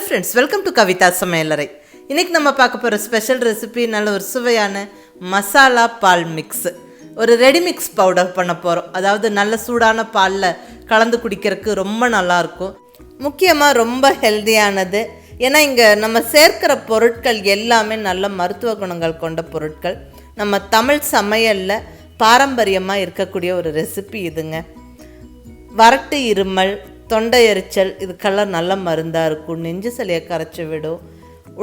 Friends, welcome to Kavitha சமையலறை. இன்றைக்கி நம்ம பார்க்க போகிற ஸ்பெஷல் ரெசிபி நல்ல ஒரு சுவையான மசாலா பால் மிக்ஸு. ஒரு ரெடி மிக்ஸ் பவுடர் பண்ண போகிறோம். அதாவது நல்ல சூடான பாலில் கலந்து குடிக்கிறதுக்கு ரொம்ப நல்லாயிருக்கும். முக்கியமாக ரொம்ப ஹெல்தியானது. ஏன்னா இங்கே நம்ம சேர்க்கிற பொருட்கள் எல்லாமே நல்ல மருத்துவ குணங்கள் கொண்ட பொருட்கள். நம்ம தமிழ் சமையலில் பாரம்பரியமாக இருக்கக்கூடிய ஒரு ரெசிபி இதுங்க. வறட்டு இருமல், தொண்டை எரிச்சல் இதுக்கெல்லாம் நல்ல மருந்தாக இருக்கும். நெஞ்சு சளியை கரைச்சி விடும்.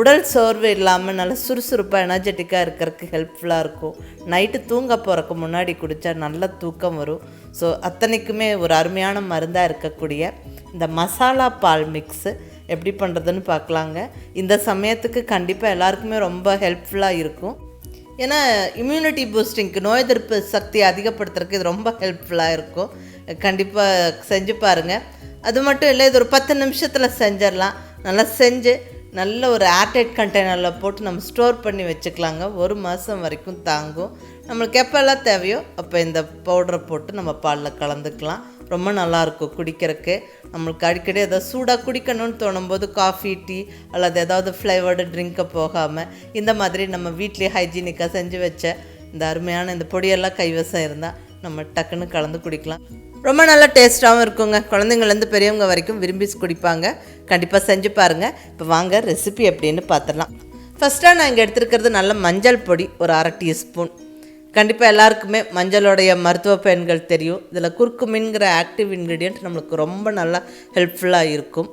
உடல் சோர்வு இல்லாமல் நல்ல சுறுசுறுப்பாக எனர்ஜெட்டிக்காக இருக்கிறதுக்கு ஹெல்ப்ஃபுல்லாக இருக்கும். நைட்டு தூங்க போகிறக்கு முன்னாடி குடித்தா நல்ல தூக்கம் வரும். ஸோ அத்தனைக்குமே ஒரு அருமையான மருந்தாக இருக்கக்கூடிய இந்த மசாலா பால் மிக்ஸு எப்படி பண்ணுறதுன்னு பார்க்கலாங்க. இந்த சமயத்துக்கு கண்டிப்பாக எல்லாருக்குமே ரொம்ப ஹெல்ப்ஃபுல்லாக இருக்கும். ஏன்னா இம்யூனிட்டி பூஸ்டிங்க்கு, நோய் எதிர்ப்பு சக்தி அதிகப்படுத்துறதுக்கு இது ரொம்ப ஹெல்ப்ஃபுல்லாக இருக்கும். கண்டிப்பாக செஞ்சு பாருங்கள். அது மட்டும் இல்லை, இது ஒரு 10 நிமிஷத்தில் செஞ்சிடலாம். நல்லா செஞ்சு நல்ல ஒரு ஏர்டைட் கண்டெய்னரில் போட்டு நம்ம ஸ்டோர் பண்ணி வச்சுக்கலாங்க. 1 மாதம் வரைக்கும் தாங்கும். நம்மளுக்கு எப்போல்லாம் தேவையோ அப்போ இந்த பவுடரை போட்டு நம்ம பாலில் கலந்துக்கலாம். ரொம்ப நல்லாயிருக்கும் குடிக்கிறதுக்கு. நம்மளுக்கு அடிக்கடி ஏதாவது சூடாக குடிக்கணும்னு தோணும்போது காஃபி, டீ அல்லது ஏதாவது ஃப்ளேவர்டு ட்ரிங்கை போகாமல் இந்த மாதிரி நம்ம வீட்லேயே ஹைஜீனிக்காக செஞ்சு வச்ச இந்த அருமையான இந்த பொடியெல்லாம் கைவசம் இருந்தால் நம்ம டக்குன்னு கலந்து குடிக்கலாம். ரொம்ப நல்லா டேஸ்ட்டாகவும் இருக்குங்க. குழந்தைங்கள்லேருந்து பெரியவங்க வரைக்கும் விரும்பி குடிப்பாங்க. கண்டிப்பாக செஞ்சு பாருங்கள். இப்போ வாங்க ரெசிபி எப்படின்னு பார்த்துடலாம். ஃபஸ்ட்டாக நான் இங்கே எடுத்துருக்கிறது நல்ல மஞ்சள் பொடி, ஒரு 1/2 டீஸ்பூன். கண்டிப்பாக எல்லாருக்குமே மஞ்சளுடைய மருத்துவ பயன்கள் தெரியும். இதில் குர்குமின்கிற ஆக்டிவ் இன்க்ரீடியன்ட் நம்மளுக்கு ரொம்ப நல்லா ஹெல்ப்ஃபுல்லாக இருக்கும்.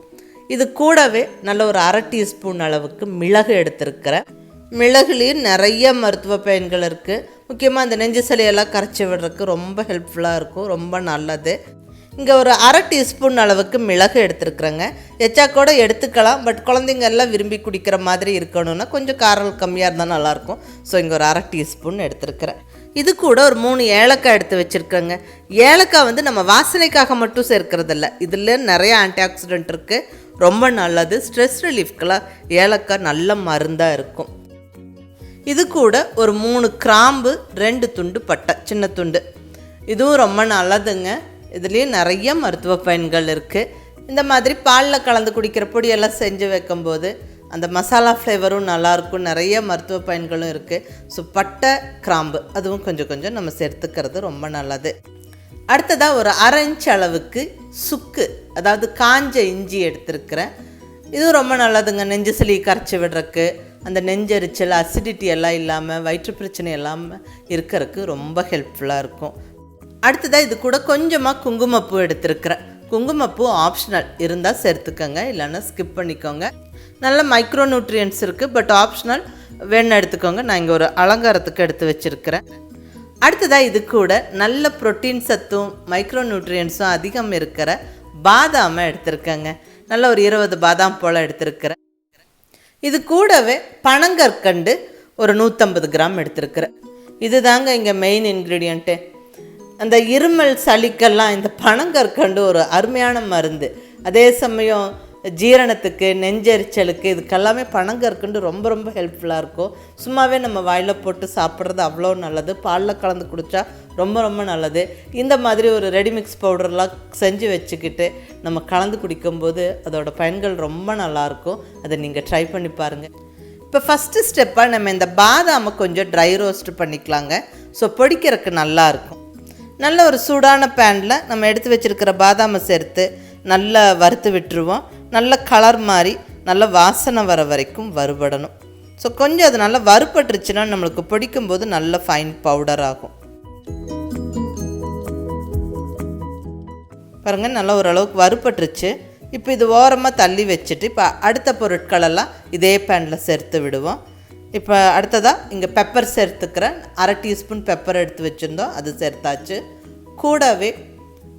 இது கூடவே நல்ல ஒரு 1/2 டீஸ்பூன் அளவுக்கு மிளகு எடுத்துருக்கிறேன். மிளகுலேயும் நிறைய மருத்துவ பயன்கள் இருக்குது. முக்கியமாக அந்த நெஞ்சு சளியெல்லாம் கரைச்சி விடுறதுக்கு ரொம்ப ஹெல்ப்ஃபுல்லாக இருக்கும். ரொம்ப நல்லது. இங்கே ஒரு 1/2 டீஸ்பூன் அளவுக்கு மிளகு எடுத்துருக்குறேங்க. எச்சா கூட எடுத்துக்கலாம். பட் குழந்தைங்க எல்லாம் விரும்பி குடிக்கிற மாதிரி இருக்கணும்னா கொஞ்சம் காரம் கம்மியாக இருந்தால் நல்லாயிருக்கும். ஸோ இங்கே ஒரு 1/2 டீஸ்பூன் எடுத்துருக்கிறேன். இது கூட ஒரு 3 ஏலக்காய் எடுத்து வச்சுருக்கேங்க. ஏலக்காய் நம்ம வாசனைக்காக மட்டும் சேர்க்கறதில்ல. இதில் நிறைய ஆன்டி ஆக்சிடென்ட் இருக்குது. ரொம்ப நல்லது. ஸ்ட்ரெஸ் ரிலீஃப்கெல்லாம் ஏலக்காய் நல்ல மருந்தாக இருக்கும். இது கூட ஒரு 3 கிராம்பு, 2 துண்டு பட்டை, சின்ன துண்டு. இதுவும் ரொம்ப நல்லதுங்க. இதுலேயும் நிறைய மருத்துவ பயன்கள் இருக்குது. இந்த மாதிரி பாலில் கலந்து குடிக்கிற பொடியெல்லாம் செஞ்சு வைக்கும்போது அந்த மசாலா ஃப்ளேவரும் நல்லாயிருக்கும். நிறைய மருத்துவ பயன்களும் இருக்குது. ஸோ பட்டை, கிராம்பு அதுவும் கொஞ்சம் கொஞ்சம் நம்ம சேர்த்துக்கிறது ரொம்ப நல்லது. அடுத்ததாக ஒரு 1/2 இன்ச் அளவுக்கு சுக்கு, அதாவது காஞ்ச இஞ்சி எடுத்துருக்கிறேன். இதுவும் ரொம்ப நல்லதுங்க. நெஞ்சு சளி கரைச்சி விடுறதுக்கு, அந்த நெஞ்செரிச்சல், அசிடிட்டி எல்லாம் இல்லாமல், வயிற்று பிரச்சனை இல்லாமல் இருக்கிறதுக்கு ரொம்ப ஹெல்ப்ஃபுல்லாக இருக்கும். அடுத்ததாக இது கூட கொஞ்சமாக குங்குமப்பூ எடுத்துருக்கிறேன். குங்குமப்பூ ஆப்ஷனல், இருந்தால் சேர்த்துக்கோங்க, இல்லைன்னா ஸ்கிப் பண்ணிக்கோங்க. நல்ல மைக்ரோ நியூட்ரியன்ட்ஸ் இருக்குது. பட் ஆப்ஷனல், வேணும் எடுத்துக்கோங்க. நான் இங்கே ஒரு அலங்காரத்துக்கு எடுத்து வச்சுருக்கிறேன். அடுத்ததாக இது கூட நல்ல ப்ரோட்டீன் சத்தும் மைக்ரோ நியூட்ரியன்ஸும் அதிகம் இருக்கிற பாதாமை எடுத்துருக்கேங்க. நல்ல ஒரு 20 பாதாம் போல் எடுத்துருக்கிறேன். இது கூடவே பனங்கற்கண்டு ஒரு 150 கிராம் எடுத்துருக்கிறேன். இது தாங்க இங்கே மெயின் இன்க்ரீடியண்ட்டு. அந்த இருமல் சளிக்கெல்லாம் இந்த பனங்கற்கண்டு ஒரு அருமையான மருந்து. அதே சமயம் ஜீரணத்துக்கு, நெஞ்செரிச்சலுக்கு, இதுக்கெல்லாமே பனங்கற்கண்டு ரொம்ப ரொம்ப ஹெல்ப்ஃபுல்லாக இருக்கும். சும்மாவே நம்ம வாயில் போட்டு சாப்பிட்றது அவ்வளோ நல்லது. பாலில் கலந்து குடித்தா ரொம்ப ரொம்ப நல்லது. இந்த மாதிரி ஒரு ரெடிமிக்ஸ் பவுடர்லாம் செஞ்சு வச்சுக்கிட்டு நம்ம கலந்து குடிக்கும்போது அதோட பயன்கள் ரொம்ப நல்லாயிருக்கும். அதை நீங்கள் ட்ரை பண்ணி பாருங்கள். இப்போ ஃபஸ்ட்டு ஸ்டெப்பாக நம்ம இந்த பாதாமை கொஞ்சம் ட்ரை ரோஸ்ட் பண்ணிக்கலாங்க. ஸோ பொடிக்கிறதுக்கு நல்லாயிருக்கும். நல்ல ஒரு சூடான பேனில் நம்ம எடுத்து வச்சுருக்கிற பாதாமை சேர்த்து நல்லா வறுத்து விட்டுருவோம். நல்ல கலர் மாதிரி நல்ல வாசனை வர வரைக்கும் வறுபடணும். ஸோ கொஞ்சம் அது நல்லா வறுபட்டுருச்சுன்னா நம்மளுக்கு பொடிக்கும்போது நல்ல ஃபைன் பவுடர் ஆகும். பாருங்கள், நல்லா ஓரளவுக்கு வறுபட்டுருச்சு. இப்போ இது ஓரமாக தள்ளி வச்சுட்டு இப்போ அடுத்த பொருட்களெல்லாம் இதே பேனில் சேர்த்து விடுவோம். இப்போ அடுத்ததாக இங்கே பெப்பர் சேர்த்துக்கிறேன். 1/2 டீஸ்பூன் பெப்பர் எடுத்து வச்சுருந்தோம், அது சேர்த்தாச்சு. கூடவே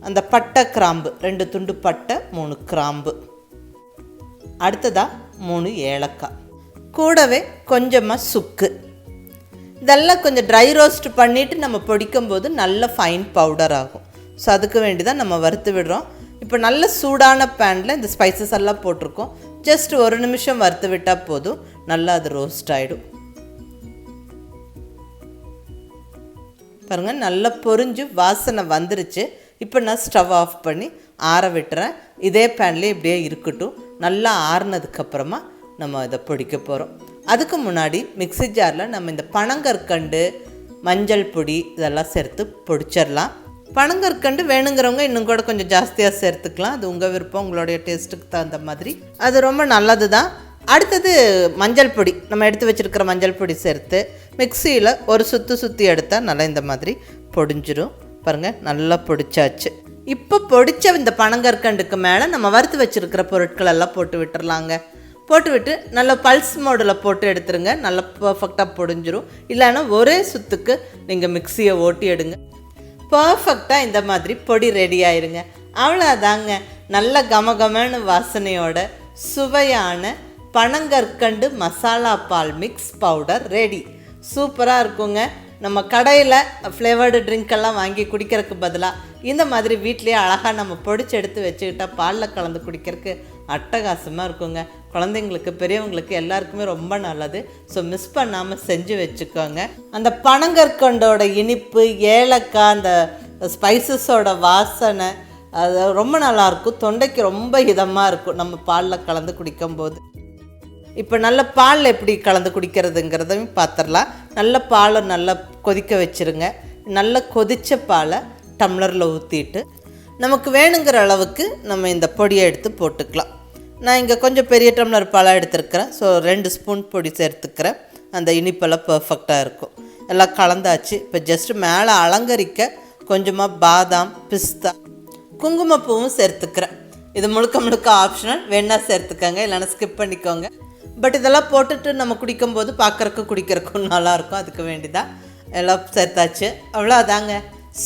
அந்த பட்டை, கிராம்பு, 2 துண்டு பட்டை, 3 கிராம்பு. அடுத்ததாக 3 ஏலக்காய். கூடவே கொஞ்சமாக சுக்கு. இதெல்லாம் கொஞ்சம் ட்ரை ரோஸ்ட் பண்ணிவிட்டு நம்ம பொடிக்கும்போது நல்ல ஃபைன் பவுடர் ஆகும். ஸோ அதுக்கு வேண்டி தான் நம்ம வறுத்து விடுறோம். இப்போ நல்ல சூடான பேனில் இந்த ஸ்பைசஸ் எல்லாம் போட்டிருக்கோம். ஜஸ்ட் 1 நிமிஷம் வறுத்து விட்டால் போதும். நல்லா அது ரோஸ்ட் ஆகிடும். பாருங்கள், நல்லா பொரிஞ்சு வாசனை வந்துருச்சு. இப்போ நான் ஸ்டவ் ஆஃப் பண்ணி ஆற விட்டுறேன். இதே பேன்லேயே இப்படியே இருக்கட்டும். நல்லா ஆறுனதுக்கப்புறமா நம்ம இதை பொடிக்க போகிறோம். அதுக்கு முன்னாடி மிக்ஸி ஜாரில் நம்ம இந்த பனங்கற்கண்டு, மஞ்சள் பொடி இதெல்லாம் சேர்த்து பொடிச்சிடலாம். பனங்கற்கண்டு வேணுங்கிறவங்க இன்னும் கூட கொஞ்சம் ஜாஸ்தியாக சேர்த்துக்கலாம். அது உங்கள் விருப்பம், உங்களுடைய டேஸ்ட்டுக்கு தகுந்த மாதிரி. அது ரொம்ப நல்லது தான். அடுத்தது மஞ்சள் பொடி, நம்ம எடுத்து வச்சுருக்கிற மஞ்சள் பொடி சேர்த்து மிக்சியில் ஒரு சுற்றி எடுத்தால் நல்லா இந்த மாதிரி பொடிஞ்சிரும். பாருங்கள், நல்லா பொடிச்சாச்சு. இப்போ பொடித்த இந்த பனங்கற்கண்டுக்கு மேலே நம்ம வறுத்து வச்சுருக்கிற பொருட்கள் எல்லாம் போட்டு விட்டுறலாங்க. போட்டு விட்டு நல்லா பல்ஸ் மோடில் போட்டு எடுத்துருங்க. நல்லா பர்ஃபெக்டாக பொடிஞ்சிரும். இல்லைன்னா ஒரே சுற்றுக்கு நீங்கள் மிக்சியை ஓட்டி எடுங்க. பர்ஃபெக்டாக இந்த மாதிரி பொடி ரெடி ஆயிருங்க. அவ்வளோதாங்க, நல்ல கமகமன்னு வாசனையோட சுவையான பனங்கற்கண்டு மசாலா பால் மிக்ஸ் பவுடர் ரெடி. சூப்பராக இருக்குங்க. நம்ம கடையில் ஃப்ளேவர்டு ட்ரிங்க்கெல்லாம் வாங்கி குடிக்கிறதுக்கு பதிலாக இந்த மாதிரி வீட்லேயே அழகாக நம்ம பொடிச்சு எடுத்து வச்சுக்கிட்டா பாலில் கலந்து குடிக்கிறதுக்கு அட்டகாசமாக இருக்குங்க. குழந்தைங்களுக்கு, பெரியவங்களுக்கு எல்லாருக்குமே ரொம்ப நல்லது. ஸோ மிஸ் பண்ணாமல் செஞ்சு வச்சுக்கோங்க. அந்த பனங்கற்கண்டோட இனிப்பு, ஏலக்காய், அந்த ஸ்பைசஸோட வாசனை அது ரொம்ப நல்லாயிருக்கும். தொண்டைக்கு ரொம்ப இதமாக இருக்கும் நம்ம பாலில் கலந்து குடிக்கும்போது. இப்போ நல்ல பால் எப்படி கலந்து குடிக்கிறதுங்கிறதையும் பார்த்துடலாம். நல்ல பாலை நல்லா கொதிக்க வச்சுருங்க. நல்லா கொதித்த பாலை டம்ளரில் ஊற்றிட்டு நமக்கு வேணுங்கிற அளவுக்கு நம்ம இந்த பொடியை எடுத்து போட்டுக்கலாம். நான் இங்கே கொஞ்சம் பெரிய டம்ளர் பாலாக எடுத்துருக்கிறேன். ஸோ 2 ஸ்பூன் பொடி சேர்த்துக்கிறேன். அந்த இனிப்பெல்லாம் பர்ஃபெக்டாக இருக்கும். எல்லாம் கலந்தாச்சு. இப்போ ஜஸ்ட்டு மேலே அலங்கரிக்க கொஞ்சமாக பாதாம், பிஸ்தா, குங்குமப்பூவும் சேர்த்துக்கிறேன். இது முழுக்க ஆப்ஷனல், வேணால் சேர்த்துக்கோங்க, இல்லைன்னா ஸ்கிப் பண்ணிக்கோங்க. பட் இதெல்லாம் போட்டுட்டு நம்ம குடிக்கும்போது குடிக்கிறக்கும் நல்லாயிருக்கும். அதுக்கு வேண்டிதான் எல்லாம் சேர்த்தாச்சு. அவ்வளோதாங்க,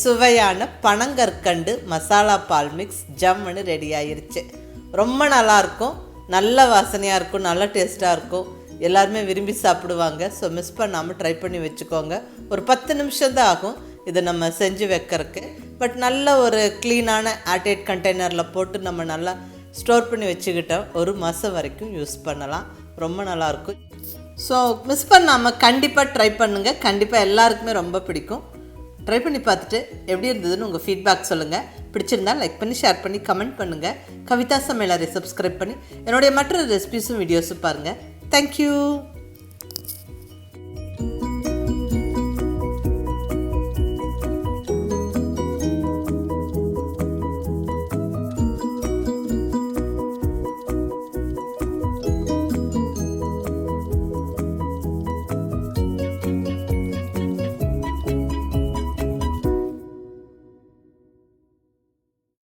சுவையான பனங்கற்கண்டு மசாலா பால் மிக்ஸ் ஜம்முன்னு ரெடி ஆயிருச்சு. ரொம்ப நல்லாயிருக்கும், நல்ல வாசனையாக இருக்கும், நல்ல டேஸ்ட்டாக இருக்கும். எல்லாருமே விரும்பி சாப்பிடுவாங்க. ஸோ மிஸ் பண்ணாமல் ட்ரை பண்ணி வச்சுக்கோங்க. ஒரு 10 நிமிஷம் தான் ஆகும் இதை நம்ம செஞ்சு வைக்கிறதுக்கு. பட் நல்ல ஒரு க்ளீனான ஏர்டைட் கண்டெய்னரில் போட்டு நம்ம நல்லா ஸ்டோர் பண்ணி வச்சுக்கிட்டோம். 1 மாதம் வரைக்கும் யூஸ் பண்ணலாம். ரொம்ப நல்லாயிருக்கும். ஸோ மிஸ் பண்ணாமல் கண்டிப்பாக ட்ரை பண்ணுங்கள். கண்டிப்பாக எல்லாருக்குமே ரொம்ப பிடிக்கும். ட்ரை பண்ணி பார்த்துட்டு எப்படி இருந்ததுன்னு உங்கள் ஃபீட்பேக் சொல்லுங்கள். பிடிச்சிருந்தால் லைக் பண்ணி, ஷேர் பண்ணி, கமெண்ட் பண்ணுங்கள். கவிதா சமையலறை சப்ஸ்கிரைப் பண்ணி என்னுடைய மற்ற ரெசிபீஸும் வீடியோஸும் பாருங்கள். தேங்க்யூ.